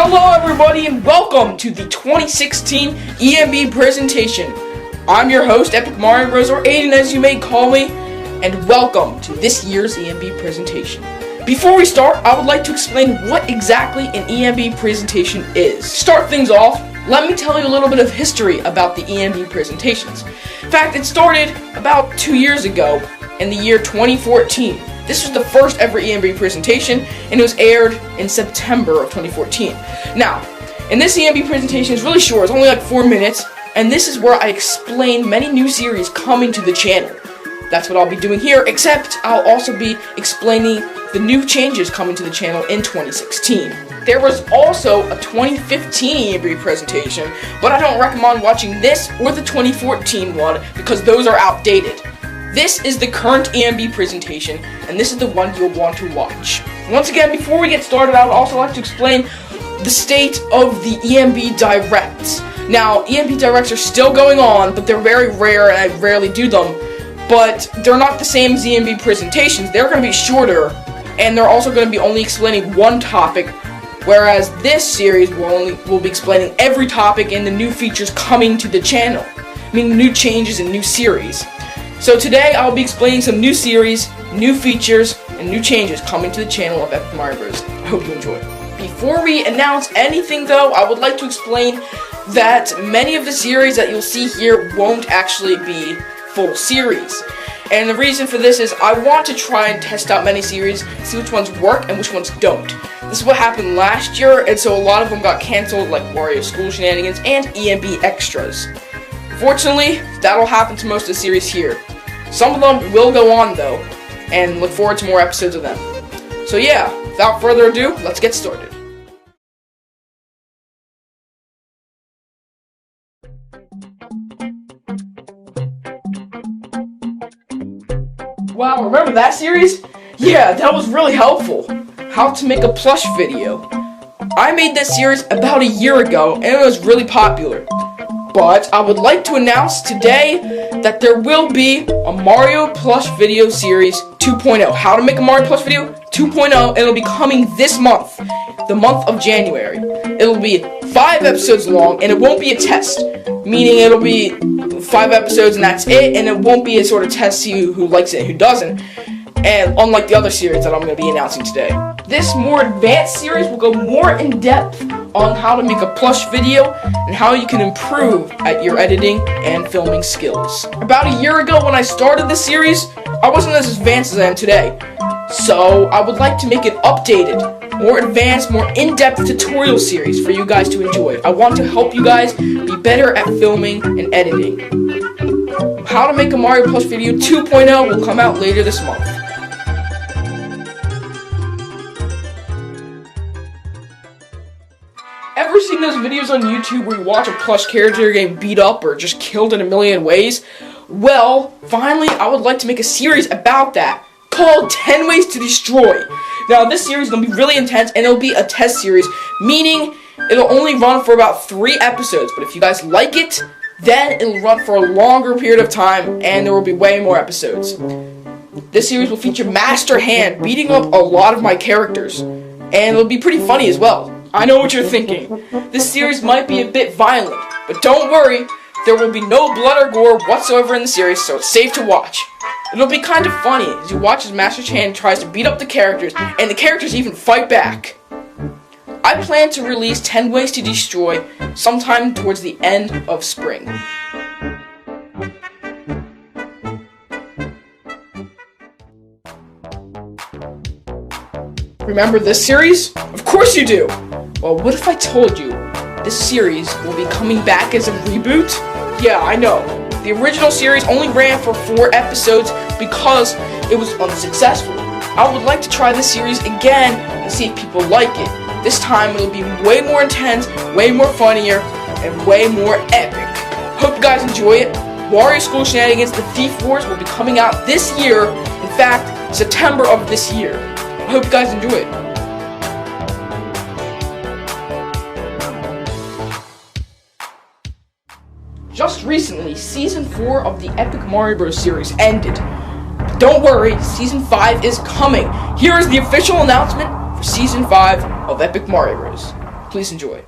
Hello everybody and welcome to the 2016 EMB Presentation. I'm your host, EpicMarioBros, or Aiden as you may call me, and welcome to this year's EMB Presentation. Before we start, I would like to explain what exactly an EMB Presentation is. To start things off, let me tell you a little bit of history about the EMB Presentations. In fact, it started about 2 years ago in the year 2014. This was the first ever EMB presentation, and it was aired in September of 2014. Now, in this EMB presentation, it's really short, it's only like 4 minutes, and this is where I explain many new series coming to the channel. That's what I'll be doing here, except I'll also be explaining the new changes coming to the channel in 2016. There was also a 2015 EMB presentation, but I don't recommend watching this or the 2014 one because those are outdated. This is the current EMB presentation, and this is the one you'll want to watch. Once again, before we get started, I would also like to explain the state of the EMB Directs. Now, EMB Directs are still going on, but they're very rare, and I rarely do them. But they're not the same as EMB presentations. They're going to be shorter, and they're also going to be only explaining one topic, whereas this series will be explaining every topic and the new features coming to the channel. I mean, new changes and new series. So today I'll be explaining some new series, new features, and new changes coming to the channel of EpicMarioBros. I hope you enjoy. Before we announce anything though, I would like to explain that many of the series that you'll see here won't actually be full series. And the reason for this is I want to try and test out many series, see which ones work and which ones don't. This is what happened last year, and so a lot of them got cancelled, like Wario School Shenanigans and EMB Extras. Fortunately, that'll happen to most of the series here. Some of them will go on though, and look forward to more episodes of them. So yeah, without further ado, let's get started. Wow, remember that series? Yeah, that was really helpful. How to make a plush video. I made this series about a year ago, and it was really popular. But I would like to announce today that there will be a Mario Plush Video Series 2.0. How to make a Mario Plush Video 2.0, and it'll be coming this month, the month of January. It'll be 5 episodes long, and it won't be a test, meaning it'll be 5 episodes and that's it, and it won't be a sort of test to you who likes it and who doesn't, and unlike the other series that I'm going to be announcing today. This more advanced series will go more in depth on how to make a plush video and how you can improve at your editing and filming skills. About a year ago when I started this series, I wasn't as advanced as I am today. So I would like to make an updated, more advanced, more in-depth tutorial series for you guys to enjoy. I want to help you guys be better at filming and editing. How to make a Mario Plush Video 2.0 will come out later this month. Ever seen those videos on YouTube where you watch a plush character getting beat up or just killed in a million ways? Well, finally, I would like to make a series about that called 10 Ways to Destroy. Now, this series is going to be really intense, and it'll be a test series, meaning it'll only run for about 3 episodes. But if you guys like it, then it'll run for a longer period of time, and there will be way more episodes. This series will feature Master Hand beating up a lot of my characters, and it'll be pretty funny as well. I know what you're thinking. This series might be a bit violent, but don't worry, there will be no blood or gore whatsoever in the series, so it's safe to watch. It'll be kind of funny as you watch as Master Hand tries to beat up the characters, and the characters even fight back. I plan to release 10 Ways to Destroy sometime towards the end of spring. Remember this series? Of course you do! Well, what if I told you this series will be coming back as a reboot? Yeah, I know. The original series only ran for 4 episodes because it was unsuccessful. I would like to try this series again and see if people like it. This time it'll be way more intense, way more funnier, and way more epic. Hope you guys enjoy it. Wario School Shenanigans The Thief Wars will be coming out this year. In fact, September of this year. I hope you guys enjoy it. Just recently, Season 4 of the EpicMarioBros series ended. But don't worry, Season 5 is coming. Here is the official announcement for Season 5 of EpicMarioBros. Please enjoy.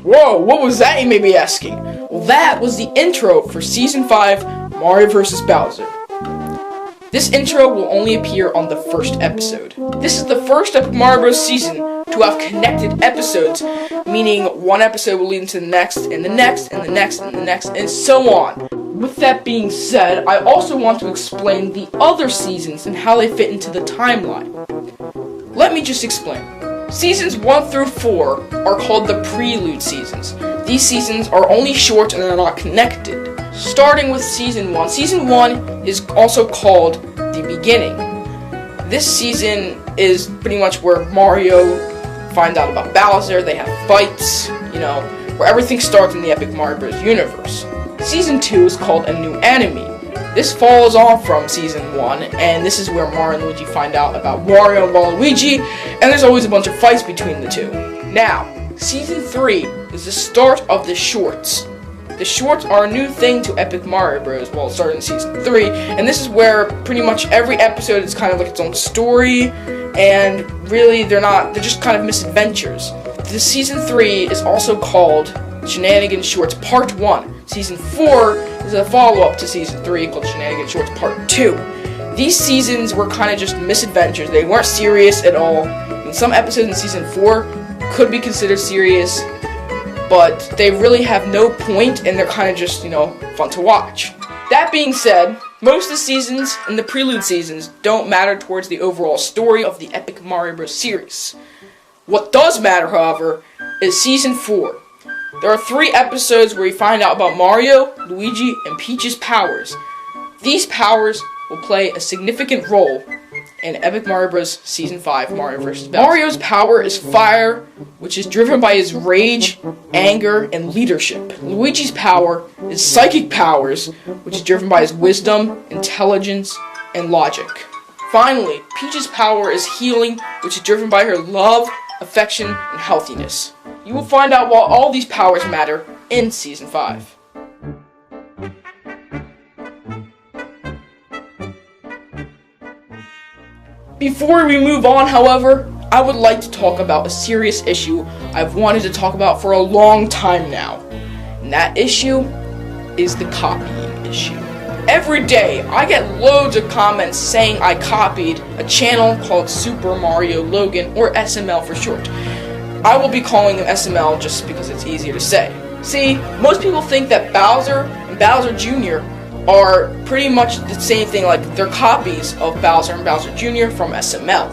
Whoa, what was that, you may be asking? Well, that was the intro for Season 5, Mario vs. Bowser. This intro will only appear on the first episode. This is the first EpicMarioBros season to have connected episodes, meaning one episode will lead into the next, and the next, and the next, and the next, and so on. With that being said, I also want to explain the other seasons and how they fit into the timeline. Let me just explain. Seasons 1 through 4 are called the Prelude Seasons. These seasons are only short and they're not connected. Starting with Season 1. Season 1 is also called the Beginning. This season is pretty much where Mario finds out about Bowser, they have fights, where everything starts in the EpicMarioBros universe. Season 2 is called A New Enemy. This follows on from Season 1, and this is where Mario and Luigi find out about Mario and Waluigi, and there's always a bunch of fights between the two. Now, Season 3 is the start of the shorts. The shorts are a new thing to EpicMarioBros, well, it started in Season 3, and this is where pretty much every episode is kind of like its own story, and really they're just kind of misadventures. The Season 3 is also called Shenanigans Shorts Part 1. Season 4 is a follow-up to Season 3 called Shenanigans Shorts Part 2. These seasons were kind of just misadventures. They weren't serious at all. Some episodes in Season 4 could be considered serious, but they really have no point, and they're kind of just, fun to watch. That being said, most of the seasons and the Prelude Seasons don't matter towards the overall story of the EpicMarioBros series. What does matter, however, is Season 4. There are 3 episodes where we find out about Mario, Luigi, and Peach's powers. These powers will play a significant role in EpicMarioBros Season 5, Mario vs. Bowser. Mario's power is fire, which is driven by his rage, anger, and leadership. Luigi's power is psychic powers, which is driven by his wisdom, intelligence, and logic. Finally, Peach's power is healing, which is driven by her love, affection, and healthiness. You will find out why all these powers matter in Season 5. Before we move on, however, I would like to talk about a serious issue I've wanted to talk about for a long time now. And that issue is the copying issue. Every day, I get loads of comments saying I copied a channel called Super Mario Logan, or SML for short. I will be calling them SML just because it's easier to say. See, most people think that Bowser and Bowser Jr. are pretty much the same thing, like they're copies of Bowser and Bowser Jr. from SML.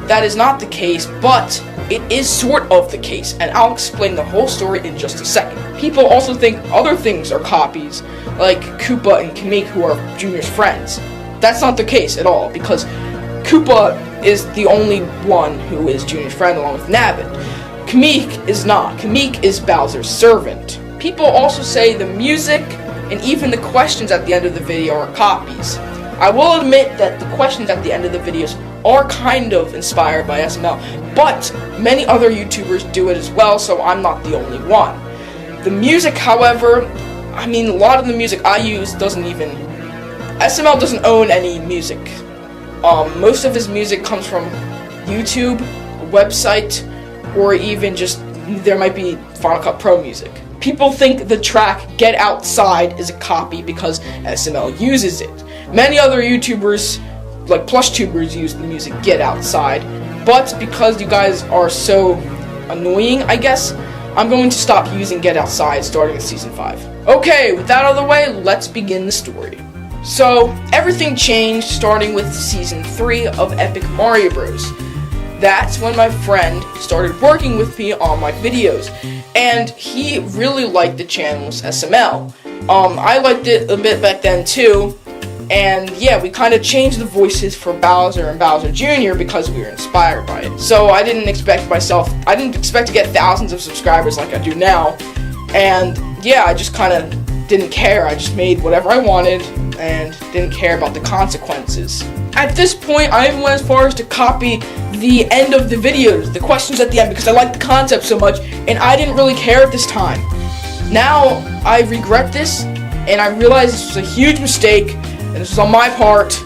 That is not the case, but it is sort of the case, and I'll explain the whole story in just a second. People also think other things are copies, like Koopa and Kamek, who are Junior's friends. That's not the case at all, because Koopa is the only one who is Junior's friend along with Nabbit. Kamek is not. Kamek is Bowser's servant. People also say the music and even the questions at the end of the video are copies. I will admit that the questions at the end of the videos are kind of inspired by SML, but many other YouTubers do it as well, so I'm not the only one. The music, however, I mean, a lot of the music I use doesn't even... SML doesn't own any music. Most of his music comes from YouTube, a website, or even just, there might be Final Cut Pro music. People think the track Get Outside is a copy because SML uses it. Many other YouTubers, like plush tubers, use the music Get Outside, but because you guys are so annoying, I guess, I'm going to stop using Get Outside starting with Season 5. Okay, with that out of the way, let's begin the story. So, everything changed starting with Season 3 of EpicMarioBros. That's when my friend started working with me on my videos, and he really liked the channel's SML. I liked it a bit back then too, and yeah, we kind of changed the voices for Bowser and Bowser Jr. because we were inspired by it. So I didn't expect to get thousands of subscribers like I do now, and yeah, I just kind of didn't care. I just made whatever I wanted and didn't care about the consequences. At this point, I even went as far as to copy the end of the videos, the questions at the end, because I liked the concept so much, and I didn't really care at this time. Now, I regret this, and I realize this was a huge mistake, and this was on my part,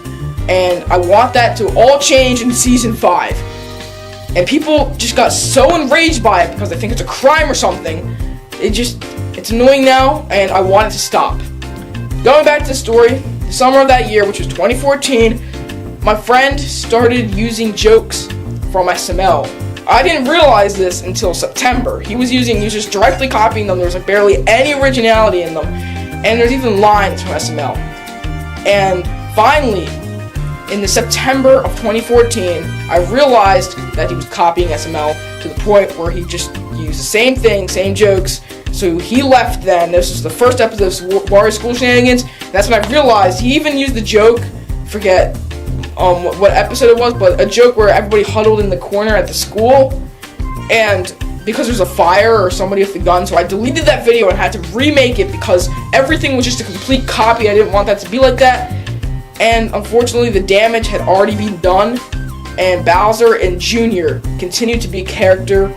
and I want that to all change in Season 5. And people just got so enraged by it because they think it's a crime or something. It's annoying now, and I want it to stop. Going back to the story, the summer of that year, which was 2014, my friend started using jokes from SML. I didn't realize this until September. He was just directly copying them. There was like barely any originality in them, and there's even lines from SML. And finally, in the September of 2014, I realized that he was copying SML to the point where he just used the same thing, same jokes. So he left then. This was the first episode of Wario School Shenanigans. And that's when I realized he even used the joke, forget what episode it was, but a joke where everybody huddled in the corner at the school, and because there's a fire or somebody with the gun, so I deleted that video and had to remake it because everything was just a complete copy. I didn't want that to be like that, and unfortunately the damage had already been done, and Bowser and Jr. continued to be a character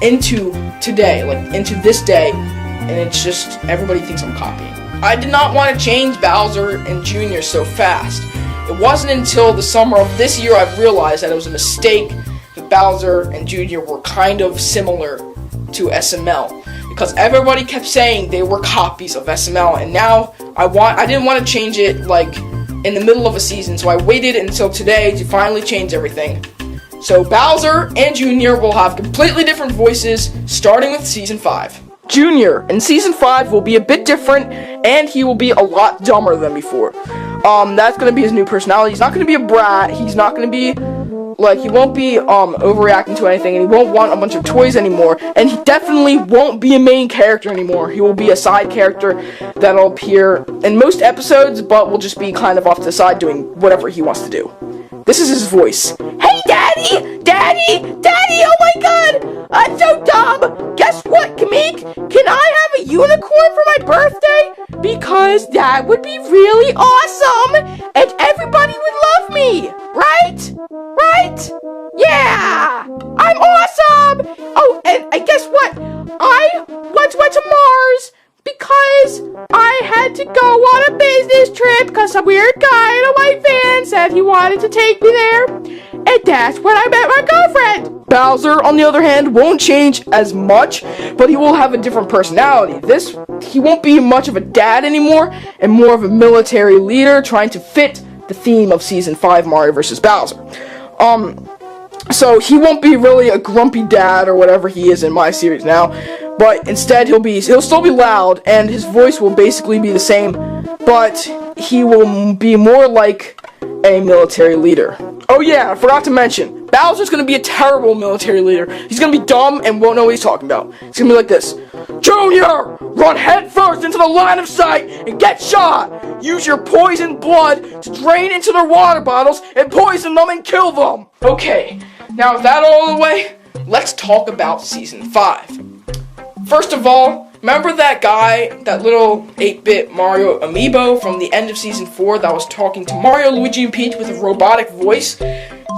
into today, like into this day, and it's just, everybody thinks I'm copying. I did not want to change Bowser and Jr. so fast. It wasn't until the summer of this year I realized that it was a mistake that Bowser and Jr. were kind of similar to SML, because everybody kept saying they were copies of SML, and now I didn't want to change it like in the middle of a season, so I waited until today to finally change everything. So Bowser and Jr. will have completely different voices starting with Season 5. Jr. in Season 5 will be a bit different, and he will be a lot dumber than before. That's gonna be his new personality. He's not gonna be a brat. He's not gonna be, like, he won't be, overreacting to anything, and he won't want a bunch of toys anymore, and he definitely won't be a main character anymore. He will be a side character that'll appear in most episodes, but will just be kind of off to the side doing whatever he wants to do. This is his voice. Hey, Daddy! Daddy! Daddy! Oh my god! I'm so dumb! Guess what, Kamek? Can I have a unicorn for my birthday? Because that would be really awesome! And everybody would love me! Right? Right? Yeah! I'm awesome! Oh, and guess what? I once went to Mars because I had to go on a business trip because some weird guy in a white van said he wanted to take me there. And that's when I met my girlfriend. Bowser, on the other hand, won't change as much, but he will have a different personality. He won't be much of a dad anymore, and more of a military leader trying to fit the theme of Season 5 Mario vs. Bowser. So he won't be really a grumpy dad or whatever he is in my series now, but instead he'll still be loud, and his voice will basically be the same, but he will be more like a military leader. Oh yeah, I forgot to mention, Bowser's gonna be a terrible military leader. He's gonna be dumb and won't know what he's talking about. It's gonna be like this. Junior, run headfirst into the line of sight and get shot. Use your poisoned blood to drain into their water bottles and poison them and kill them. Okay, now with that all the way, let's talk about Season 5. First of all, remember that guy, that little 8-bit Mario amiibo from the end of Season 4 that was talking to Mario, Luigi, and Peach with a robotic voice?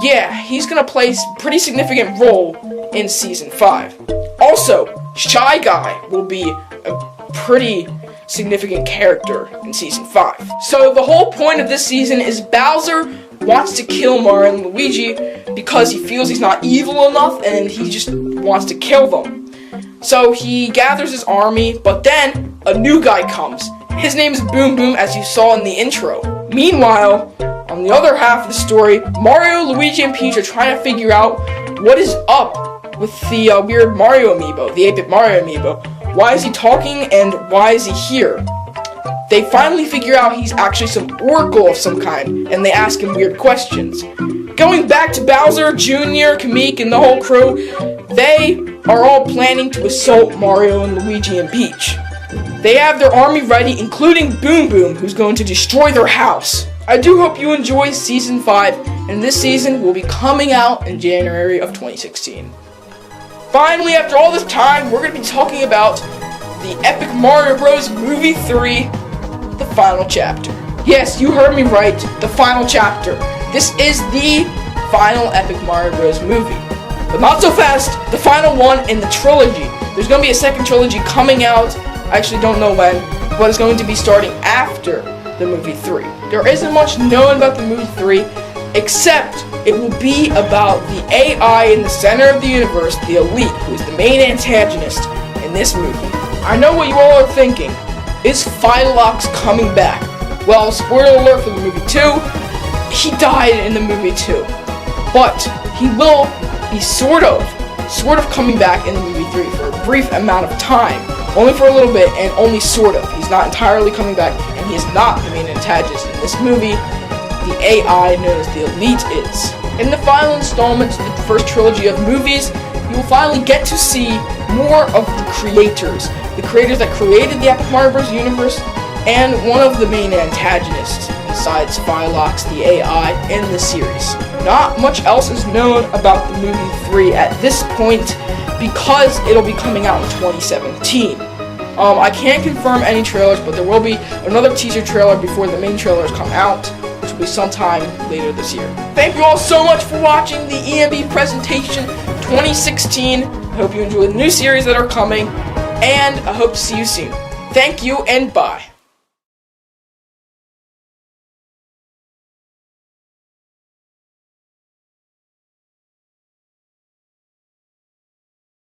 Yeah, he's gonna play a pretty significant role in Season 5. Also, Shy Guy will be a pretty significant character in Season 5. So the whole point of this season is Bowser wants to kill Mario and Luigi because he feels he's not evil enough and he just wants to kill them. So he gathers his army, but then a new guy comes. His name is Boom Boom, as you saw in the intro. Meanwhile, on the other half of the story, Mario, Luigi, and Peach are trying to figure out what is up with the weird Mario amiibo, the 8-bit Mario amiibo. Why is he talking and why is he here? They finally figure out he's actually some oracle of some kind, and they ask him weird questions. Going back to Bowser, Jr., Kamek, and the whole crew, they are all planning to assault Mario and Luigi and Peach. They have their army ready, including Boom Boom, who's going to destroy their house. I do hope you enjoy Season 5, and this season will be coming out in January of 2016. Finally, after all this time, we're going to be talking about the Epic Mario Bros. Movie 3, the final chapter. Yes, you heard me right, the final chapter. This is the final Epic Mario Bros. Movie. But not so fast, the final one in the trilogy. There's going to be a second trilogy coming out. I actually don't know when, but it's going to be starting after the movie 3. There isn't much known about the movie 3, except it will be about the AI in the center of the universe, the Elite, who is the main antagonist in this movie. I know what you all are thinking. Is Phylox coming back? Well, spoiler alert for the movie 2, he died in the movie 2. But he will be sort of coming back in the movie 3 for a brief amount of time. Only for a little bit, and only sort of. He's not entirely coming back, and he is not the main antagonist in this movie. The AI known as the Elite is. In the final installment to the first trilogy of movies, you will finally get to see more of the creators. The creators that created the Epic Mario Bros. Universe, and one of the main antagonists, besides Phylox, the AI, in the series. Not much else is known about the movie 3 at this point, because it'll be coming out in 2017. I can't confirm any trailers, but there will be another teaser trailer before the main trailers come out, which will be sometime later this year. Thank you all so much for watching the EMB Presentation 2016. I hope you enjoy the new series that are coming, and I hope to see you soon. Thank you, and bye.